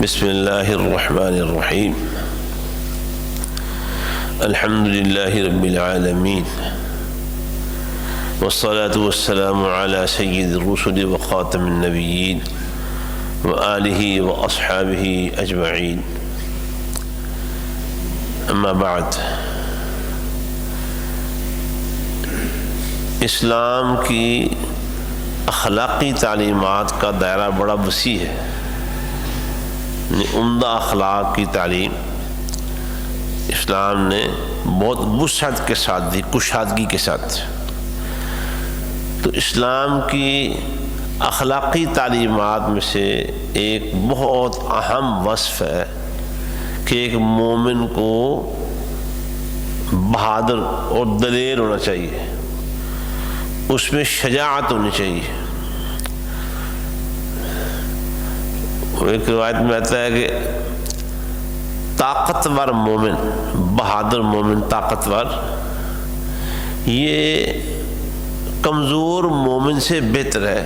بسم اللہ الرحمن الرحیم الحمد للہ رب العالمین والصلاة والسلام علی سید الرسل وخاتم النبیین وآلہ واصحابہ اجمعین، اما بعد۔ اسلام کی اخلاقی تعلیمات کا دائرہ بڑا وسیع ہے۔ عمدہ اخلاق کی تعلیم اسلام نے بہت وسعت کے ساتھ دی، کشادگی کے ساتھ۔ تو اسلام کی اخلاقی تعلیمات میں سے ایک بہت اہم وصف ہے کہ ایک مومن کو بہادر اور دلیر ہونا چاہیے، اس میں شجاعت ہونی چاہیے۔ ایک روایت میں آتا ہے کہ طاقتور مومن، بہادر مومن، طاقتور، یہ کمزور مومن سے بہتر ہے۔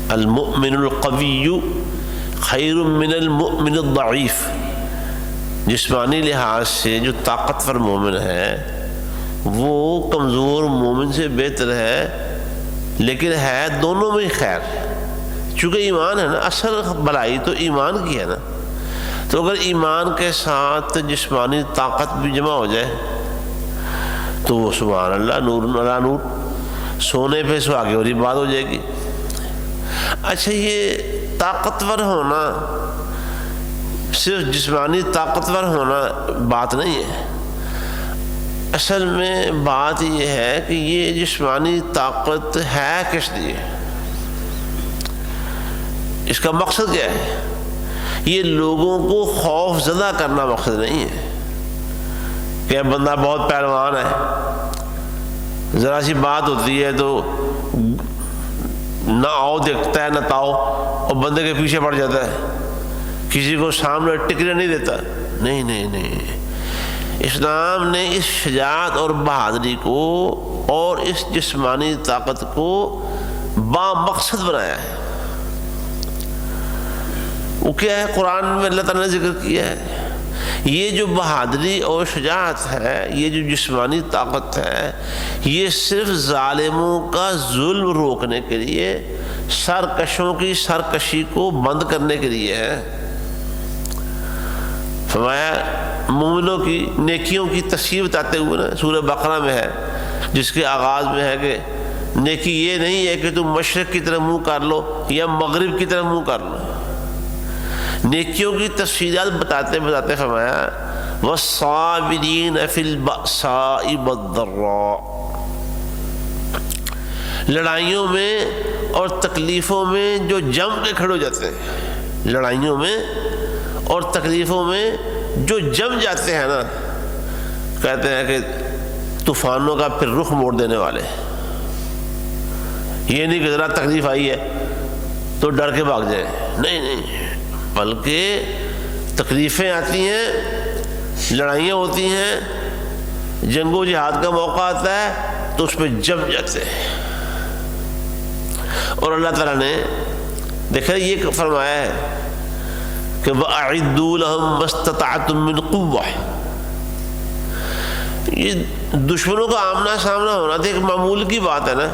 المؤمن القوی خیر من المؤمن الضعیف۔ جسمانی لحاظ سے جو طاقتور مومن ہے وہ کمزور مومن سے بہتر ہے، لیکن ہے دونوں میں خیر۔ چونکہ ایمان ہے نا، اصل بھلائی تو ایمان کی ہے نا۔ تو اگر ایمان کے ساتھ جسمانی طاقت بھی جمع ہو جائے تو وہ سبحان اللہ، نور علی نور، سونے پہ سہاگے والی بات ہو جائے گی۔ اچھا، یہ طاقتور ہونا صرف جسمانی طاقتور ہونا بات نہیں ہے۔ اصل میں بات یہ ہے کہ یہ جسمانی طاقت ہے کس لیے، اس کا مقصد کیا ہے؟ یہ لوگوں کو خوف زدہ کرنا مقصد نہیں ہے کہ بندہ بہت پہلوان ہے، ذرا سی بات ہوتی ہے تو نہ آؤ دیکھتا ہے نہ تاؤ، اور بندے کے پیچھے پڑ جاتا ہے، کسی کو سامنے ٹکنے نہیں دیتا۔ نہیں نہیں نہیں، اسلام نے اس شجاعت اور بہادری کو اور اس جسمانی طاقت کو با مقصد بنایا ہے۔ وہ کیا ہے؟ قرآن میں اللہ تعالیٰ نے ذکر کیا ہے، یہ جو بہادری اور شجاعت ہے، یہ جو جسمانی طاقت ہے، یہ صرف ظالموں کا ظلم روکنے کے لیے، سرکشوں کی سرکشی کو بند کرنے کے لیے ہے۔ فرمایا مومنوں کی نیکیوں کی تصویر بتاتے ہوئے نا، سورہ بقرہ میں ہے، جس کے آغاز میں ہے کہ نیکی یہ نہیں ہے کہ تم مشرق کی طرف منہ کر لو یا مغرب کی طرف منہ کر لو۔ نیکیوں کی تفصیلات بتاتے بتاتے فرمایا وَالصَّابِرِينَ فِي الْبَأْسَاءِ وَالضَّرَّاءِ۔ لڑائیوں میں اور تکلیفوں میں جو جم کے کھڑے ہو جاتے ہیں، لڑائیوں میں اور تکلیفوں میں جو جم جاتے ہیں نا، کہتے ہیں کہ طوفانوں کا پھر رخ موڑ دینے والے۔ یہ نہیں کہ ذرا تکلیف آئی ہے تو ڈر کے بھاگ جائے، نہیں نہیں، بلکہ تکلیفیں آتی ہیں، لڑائیاں ہوتی ہیں، جنگ و جہاد کا موقع آتا ہے تو اس پہ جم جاتے ہیں۔ اور اللہ تعالیٰ نے دیکھا یہ فرمایا ہے کہ وَأَعِدُّوا لَهُم مَّا اسْتَطَعْتُم مِّن قُوَّةٍ۔ یہ دشمنوں کا آمنا سامنا ہونا تو ایک معمول کی بات ہے نا،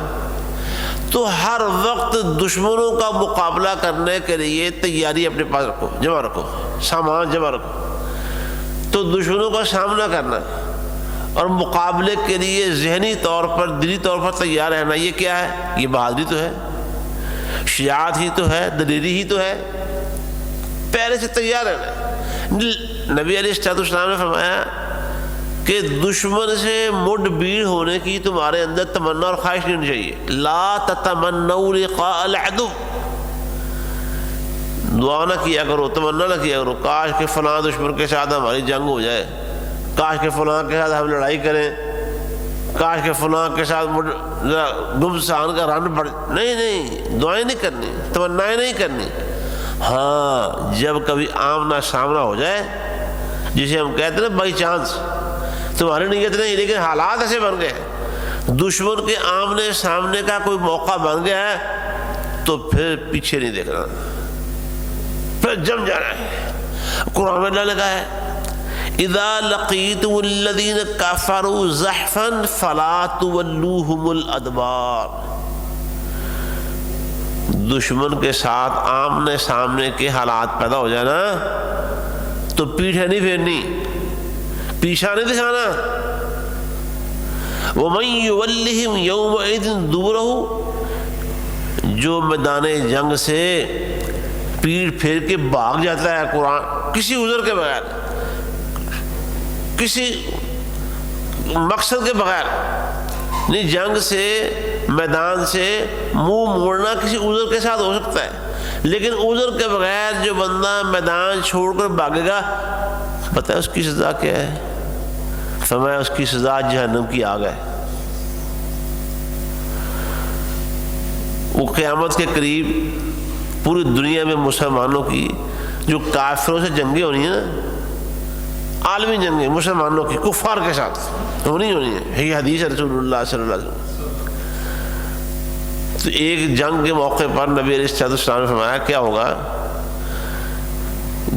تو ہر وقت دشمنوں کا مقابلہ کرنے کے لیے تیاری اپنے پاس رکھو، جمع رکھو، سامان جمع رکھو۔ تو دشمنوں کا سامنا کرنا اور مقابلے کے لیے ذہنی طور پر، دلی طور پر تیار رہنا، یہ کیا ہے؟ یہ بہادری تو ہے، شجاعت ہی تو ہے، دلیری ہی تو ہے، پہلے سے تیار رہنا۔ نبی علیہ السلام نے فرمایا کہ دشمن سے مڈ بھیڑ ہونے کی تمہارے اندر تمنا اور خواہش نہیں ہونی چاہیے۔ لا تتمنوا لقاء العدو، دعا نہ کیا کرو، تمنا نہ کیا کرو کاش کہ فلاں دشمن کے ساتھ ہماری جنگ ہو جائے، کاش کہ فلاں کے ساتھ ہم لڑائی کریں، کاش کہ فلاں کے ساتھ گمسان کا رن پڑ۔ نہیں نہیں، دعائیں نہیں کرنی، تمنائیں نہیں کرنی۔ ہاں، جب کبھی آمنا سامنا ہو جائے، جسے ہم کہتے ہیں نا بائی چانس، تمہاری نیت نہیں لیکن حالات ایسے بن گئے، دشمن کے آمنے سامنے کا کوئی موقع بن گیا ہے تو پھر پیچھے نہیں دیکھنا، پھر جم جانا ہے. قرآن میں اللہ نے کہا ہے اذا لقیتم الذین کفروا زحفا فلا تولوہم الادبار. دشمن کے ساتھ آمنے سامنے کے حالات پیدا ہو جانا تو پیٹھیں نہیں پھیرنی, پیچھا نہیں دکھانا. وَمَن يُوَلِّهِمْ يَوْمَئِذٍ دُبُرَهُ, جو میدان جنگ سے پیٹ پھیر کے بھاگ جاتا ہے قرآن کسی عذر کے بغیر, کسی مقصد کے بغیر نہیں, جنگ سے میدان سے منہ موڑنا کسی عذر کے ساتھ ہو سکتا ہے, لیکن عذر کے بغیر جو بندہ میدان چھوڑ کر بھاگے گا پتہ ہے اس کی سزا کیا ہے؟ فرمایا اس کی سزا جہنم کی آگ ہے. وہ قیامت کے قریب پوری دنیا میں مسلمانوں کی جو کافروں سے جنگیں ہونی ہیں نا, عالمی جنگیں مسلمانوں کی کفار کے ساتھ ہونی ہے, یہ حدیث رسول اللہ صلی اللہ علیہ وسلم. تو ایک جنگ کے موقع پر نبی علیہ السلام نے فرمایا کیا ہوگا,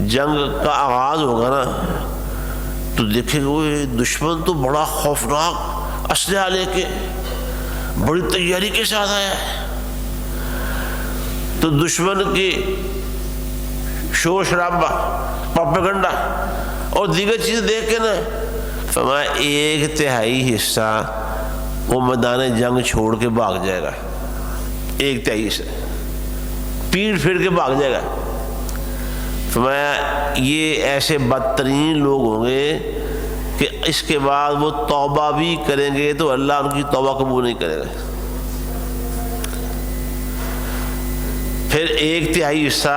جنگ کا آغاز ہوگا نا تو دیکھیں گے وہ دشمن تو بڑا خوفناک اسلحہ لے کے بڑی تیاری کے ساتھ آیا ہے. تو دشمن کی شور شرابہ, پروپیگنڈا اور دیگر چیزیں دیکھ کے نا فرمایا 1/3 حصہ وہ میدان جنگ چھوڑ کے بھاگ جائے گا, 1/3 حصہ پیٹ پھیر کے بھاگ جائے گا. فرمایا یہ ایسے بدترین لوگ ہوں گے کہ اس کے بعد وہ توبہ بھی کریں گے تو اللہ ان کی توبہ قبول نہیں کرے گا. پھر 1/3 حصہ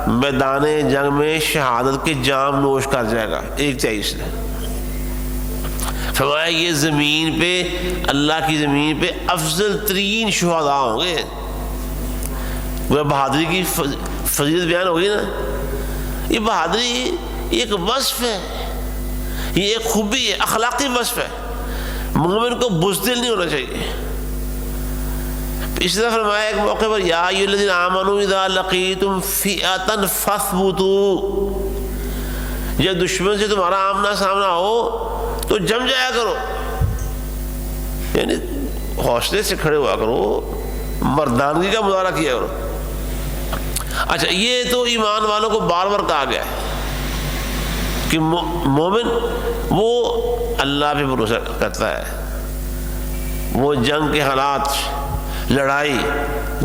میدان جنگ میں شہادت کے جام نوش کر جائے گا, 1/3 حصہ. فرمایا یہ زمین پہ, اللہ کی زمین پہ افضل ترین شہداء ہوں گے. وہ بہادری کی فضیلت بیان ہوگی نا, یہ بہادری ایک وصف ہے, یہ ایک خوبی ہے, اخلاقی وصف ہے. مومن کو بزدل نہیں ہونا چاہیے. اس طرح فرمایا ایک موقع پر یا ایھا الذین آمنوا اذا لقیتم فئۃ فاثبتوا, جب دشمن سے تمہارا آمنا سامنا ہو تو جم جایا کرو, یعنی حوصلے سے کھڑے ہوا کرو, مردانگی کا مظاہرہ کیا کرو. اچھا یہ تو ایمان والوں کو بار بار کہا گیا ہے کہ مومن وہ اللہ پہ بھروسہ کرتا ہے, وہ جنگ کے حالات, لڑائی,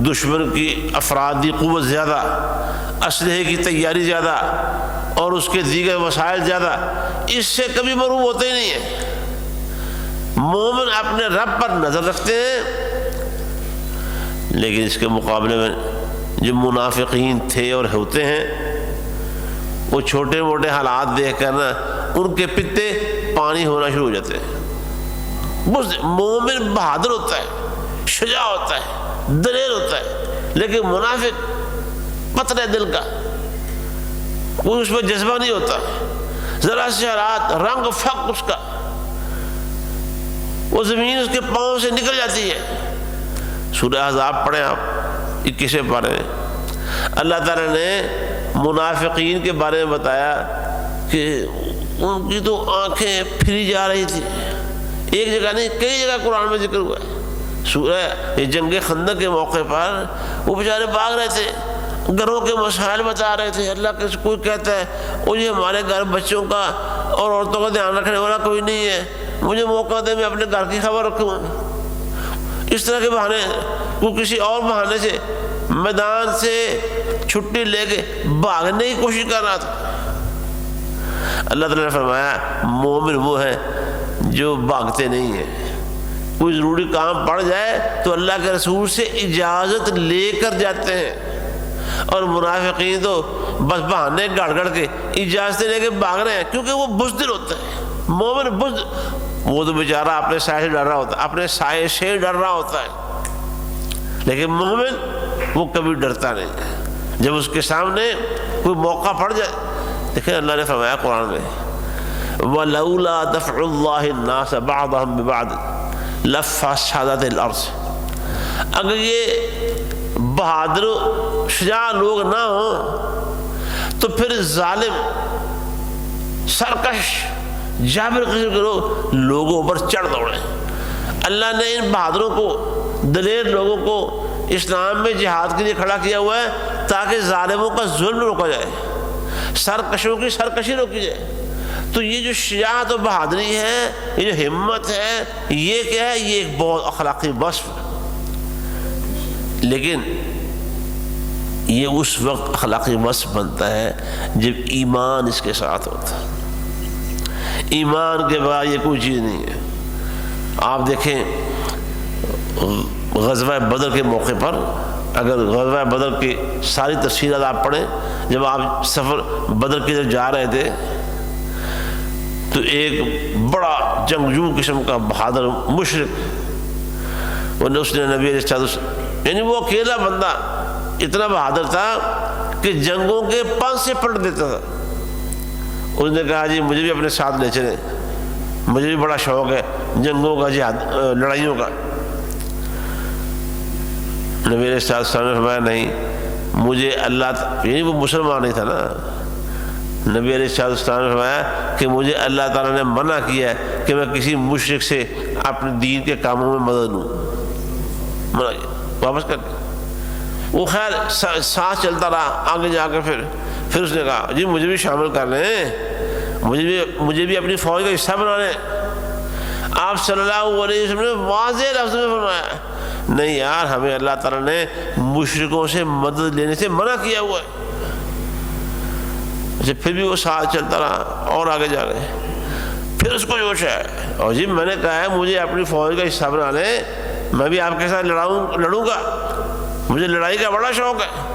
دشمن کی افرادی قوت زیادہ, اسلحے کی تیاری زیادہ اور اس کے دیگر وسائل زیادہ, اس سے کبھی محروم ہوتے ہی نہیں ہیں. مومن اپنے رب پر نظر رکھتے ہیں, لیکن اس کے مقابلے میں جو منافقین تھے اور ہوتے ہیں وہ چھوٹے موٹے حالات دیکھ کر نا ان کے پتے پانی ہونا شروع ہو جاتے ہیں. مومن بہادر ہوتا ہے, شجاع ہوتا ہے, دلیر ہوتا ہے, لیکن منافق پتھر ہے دل کا, کوئی اس میں جذبہ نہیں ہوتا, ذرا سے حالات رنگ فق اس کا, وہ زمین اس کے پاؤں سے نکل جاتی ہے. سورہ احزاب پڑھیں آپ 21 پارے میں اللہ تعالیٰ نے منافقین کے بارے میں بتایا کہ ان کی تو آنکھیں پھری جا رہی تھی. ایک جگہ نہیں کئی جگہ قرآن میں ذکر ہوا ہے. سورہ جنگ خندق کے موقع پر وہ بیچارے بھاگ رہے تھے, گھروں کے مسائل بتا رہے تھے. اللہ کے کوئی کہتا ہے وہ یہ ہمارے گھر بچوں کا اور عورتوں کا دھیان رکھنے والا کوئی نہیں ہے, مجھے موقع دے میں اپنے گھر کی خبر رکھوں. اس طرح کے بہانے, وہ کسی اور بہانے سے میدان سے چھٹی لے کے بھاگنے کی کوشش کر رہا تھا. اللہ تعالیٰ نے فرمایا مومن وہ ہے جو بھاگتے نہیں ہیں. کوئی ضروری کام پڑ جائے تو اللہ کے رسول سے اجازت لے کر جاتے ہیں, اور منافقین تو بس بہانے گڑ گڑ کے اجازتیں لے کے بھاگ رہے ہیں, کیونکہ وہ بزدل ہوتا ہے. مومن بزدل, وہ تو بیچارہ اپنے سائے سے ڈر رہا ہوتا ہے, اپنے سائے سے ڈر رہا ہوتا ہے, لیکن مومن وہ کبھی ڈرتا نہیں. جب اس کے سامنے کوئی موقع پڑ جائے, دیکھیں اللہ نے فرمایا قرآن میں وَلَوْلَا دَفْعُ اللَّهِ النَّاسَ بَعْضَهُمْ بِبَعْضٍ لَفَسَدَتِ الْأَرْضُ, اگر یہ بہادر شجاع لوگ نہ ہوں تو پھر ظالم سرکش جابر قسم کے لوگ لوگوں پر چڑھ دوڑے. اللہ نے ان بہادروں کو، دلیر لوگوں کو اسلام میں جہاد کے لیے کھڑا کیا ہوا ہے تاکہ ظالموں کا ظلم روکا جائے، سرکشوں کی سرکشی روکی جائے. تو یہ جو شجاعت و بہادری ہے، یہ جو ہمت ہے، یہ کیا ہے؟ یہ ایک بہت اخلاقی وصف ہے. لیکن یہ اس وقت اخلاقی وصف بنتا ہے جب ایمان اس کے ساتھ ہوتا ہے. ایمان کے بعد یہ کوئی چیز نہیں ہے. آپ دیکھیں غزوہ بدر کے موقع پر، اگر غزوہ بدر کی ساری تفصیلات آپ پڑھیں، جب آپ سفر بدر کی طرف جا رہے تھے تو ایک بڑا جنگجو قسم کا بہادر مشرک، اس نے نبی علیہ السلام، یعنی وہ اکیلا بندہ اتنا بہادر تھا کہ جنگوں کے پنج سے پلٹ دیتا تھا. اس نے کہا جی مجھے بھی اپنے ساتھ لے چلیں، مجھے بھی بڑا شوق ہے جنگوں کا، جہاد، لڑائیوں کا. نبی علیہ السلام نے فرمایا نہیں، مجھے اللہ، یعنی وہ مسلمان نہیں تھا نا. نبی علیہ السلام نے فرمایا کہ مجھے اللہ تعالیٰ نے منع کیا ہے کہ میں کسی مشرک سے اپنے دین کے کاموں میں مدد لوں. منع کیا، واپس کر دیا. وہ خیر ساتھ چلتا رہا. آگے جا کے پھر اس نے کہا جی مجھے بھی شامل کر لیں، مجھے بھی اپنی فوج کا حصہ بنا لیں. آپ صلی اللہ علیہ وسلم نے واضح لفظ میں فرمایا نہیں یار، ہمیں اللہ تعالیٰ نے مشرکوں سے مدد لینے سے منع کیا ہوا ہے. اچھا پھر بھی وہ ساتھ چلتا رہا اور آگے جا گئے. پھر اس کو جوش ہے، اور جی میں نے کہا ہے مجھے اپنی فوج کا حصہ بنا لیں، میں بھی آپ کے ساتھ لڑوں گا، مجھے لڑائی کا بڑا شوق ہے.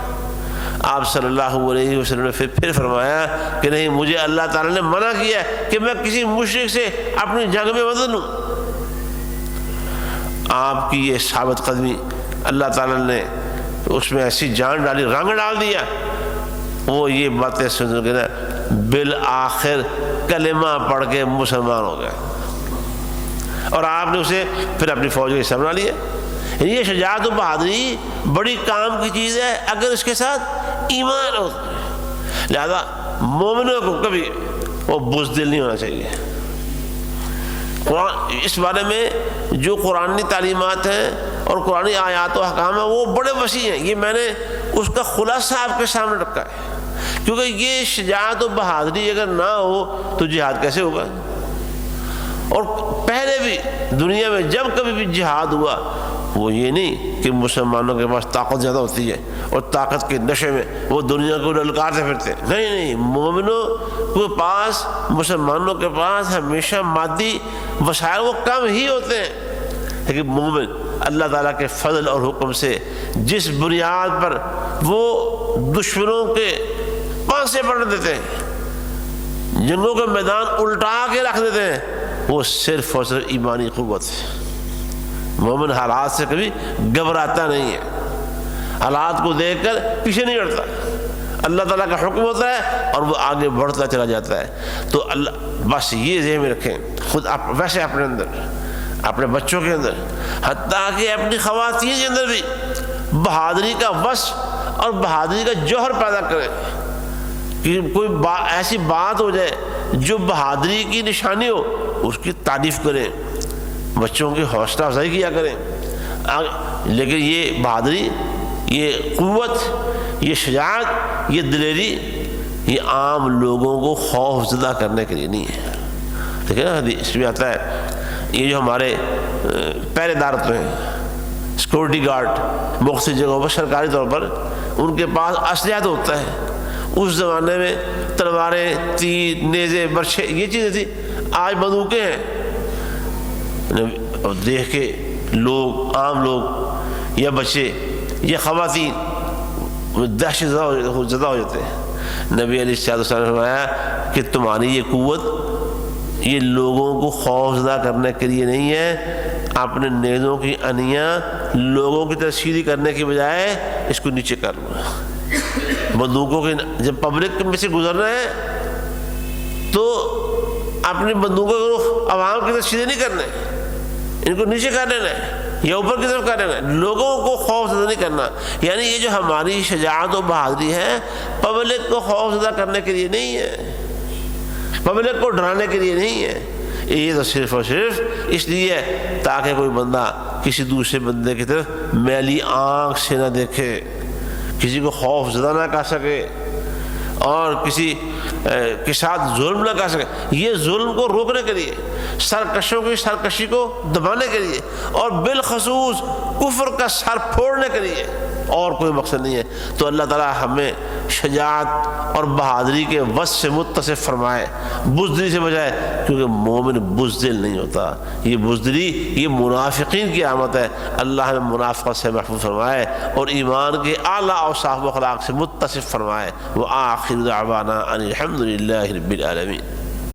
آپ صلی اللہ علیہ وسلم نے پھر فرمایا کہ نہیں، مجھے اللہ تعالیٰ نے منع کیا ہے کہ میں کسی مشرک سے اپنی جنگ میں مدد لوں. آپ کی یہ ثابت قدمی اللہ تعالیٰ نے اس میں ایسی جان ڈالی، رنگ ڈال دیا. وہ یہ باتیں سن کے نا بالآخر کلمہ پڑھ کے مسلمان ہو گئے، اور آپ نے اسے پھر اپنی فوج کا حصہ بنا لیا. یہ شجاعت و بہادری بڑی کام کی چیز ہے اگر اس کے ساتھ ایمان ہو. لہذا مومنوں کو کبھی وہ بزدل نہیں ہونا چاہیے. قرآن اس بارے میں جو قرآنی تعلیمات ہیں اور قرآنی آیات و احکام ہیں وہ بڑے وسیع ہیں. یہ میں نے اس کا خلاصہ آپ کے سامنے رکھا ہے، کیونکہ یہ شجاعت و بہادری اگر نہ ہو تو جہاد کیسے ہوگا. اور پہلے بھی دنیا میں جب کبھی بھی جہاد ہوا، وہ یہ نہیں کہ مسلمانوں کے پاس طاقت زیادہ ہوتی ہے اور طاقت کے نشے میں وہ دنیا کو للکارتے پھرتے. نہیں، مومنوں کے پاس، مسلمانوں کے پاس ہمیشہ مادی وسائل وہ کم ہی ہوتے ہیں، لیکن مومن اللہ تعالیٰ کے فضل اور حکم سے جس بنیاد پر وہ دشمنوں کے پانسے پلٹ دیتے ہیں، جنگوں کا میدان الٹا کے رکھ دیتے ہیں، وہ صرف اور صرف ایمانی قوت ہے. مومن حالات سے کبھی گھبراتا نہیں ہے، حالات کو دیکھ کر پیچھے نہیں ہٹتا. اللہ تعالیٰ کا حکم ہوتا ہے اور وہ آگے بڑھتا چلا جاتا ہے. تو اللہ بس یہ ذہن میں رکھیں، خود آپ ویسے اپنے اندر، اپنے بچوں کے اندر، حتیٰ کہ اپنی خواتین کے اندر بھی بہادری کا وصف اور بہادری کا جوہر پیدا کریں. کہ کوئی ایسی بات ہو جائے جو بہادری کی نشانی ہو، اس کی تعریف کریں، بچوں کی حوصلہ افزائی کیا کریں. لیکن یہ بہادری، یہ قوت، یہ شجاعت، یہ دلیری، یہ عام لوگوں کو خوف زدہ کرنے کے لیے نہیں ہے. دیکھیں نا حدیث میں آتا ہے، یہ جو ہمارے پہرے دار ہوتے ہیں، سیکورٹی گارڈ، مختلف جگہوں پر سرکاری طور پر ان کے پاس اسلحہ تو ہوتا ہے. اس زمانے میں تلواریں، تیر، نیزے، برچھے، یہ چیزیں تھیں. آج بندوقیں ہیں. دیکھ کے لوگ، عام لوگ یا بچے یا خواتین دہشت زدہ ہو جاتے ہیں. نبی علیہ السلام نے فرمایا کہ تمہاری یہ قوت یہ لوگوں کو خوف زدہ کرنے کے لیے نہیں ہے. اپنے نیزوں کی انیاں لوگوں کی طرف سیدھی کرنے کی بجائے اس کو نیچے کر لو. بندوقوں کے جب پبلک میں سے گزرنا ہے تو اپنی بندوقوں کو عوام کی طرف سیدھے نہیں کرنے، ان کو نیچے کر لینا ہے. یہ اوپر کی طرف کریں گے، لوگوں کو خوف زدہ نہیں کرنا. یعنی یہ جو ہماری شجاعت و بہادری ہے پبلک کو خوف زدہ کرنے کے لیے نہیں ہے، پبلک کو ڈرانے کے لیے نہیں ہے، یہ تو صرف اور صرف اس لیے تاکہ کوئی بندہ کسی دوسرے بندے کی طرف میلی آنکھ سے نہ دیکھے، کسی کو خوف زدہ نہ کر سکے اور کسی کے ساتھ ظلم نہ کر سکے. یہ ظلم کو روکنے کے لیے، سرکشوں کی سرکشی کو دبانے کے لیے، اور بالخصوص کفر کا سر پھوڑنے کے لیے، اور کوئی مقصد نہیں ہے. تو اللہ تعالیٰ ہمیں شجاعت اور بہادری کے وصف سے متصف فرمائے، بزدلی سے بجائے، کیونکہ مومن بزدل نہیں ہوتا. یہ بزدلی یہ منافقین کی علامت ہے. اللہ ہمیں منافقت سے محفوظ فرمائے اور ایمان کے اعلیٰ اوصاف و اخلاق سے متصف فرمائے. وآخر دعوانا ان الحمد للہ رب العالمین.